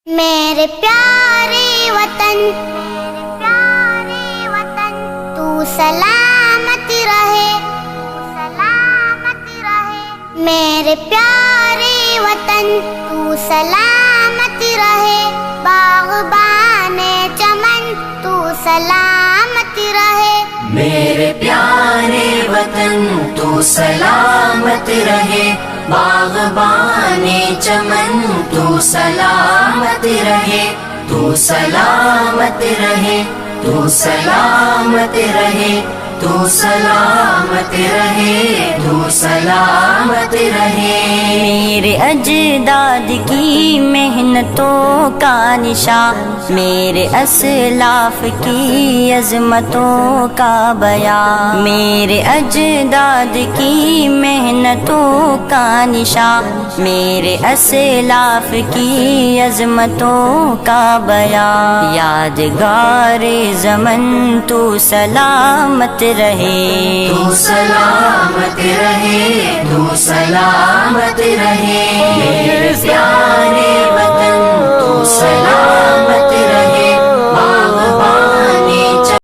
میرے پیارے وطن تو سلامت رہے، میرے پیارے وطن تو سلامت رہے، باغبان چمن تو سلامت رہے، میرے پیارے وطن تو سلامت رہے، باغبان چمن تو سلامت رہے، تو سلامت رہے، تو سلامت رہے، تو سلامت رہے، تو سلامت رہے۔ میرے اجداد کی محنتوں کا نشان، میرے اسلاف کی عظمتوں کا بیان، میرے اجداد کی محنتوں کا نشان، میرے اسلاف کی عظمتوں کا بیان، یادگار زمن تو سلامت رہے، تو سلامت رہے، تو سلامت رہے، میرے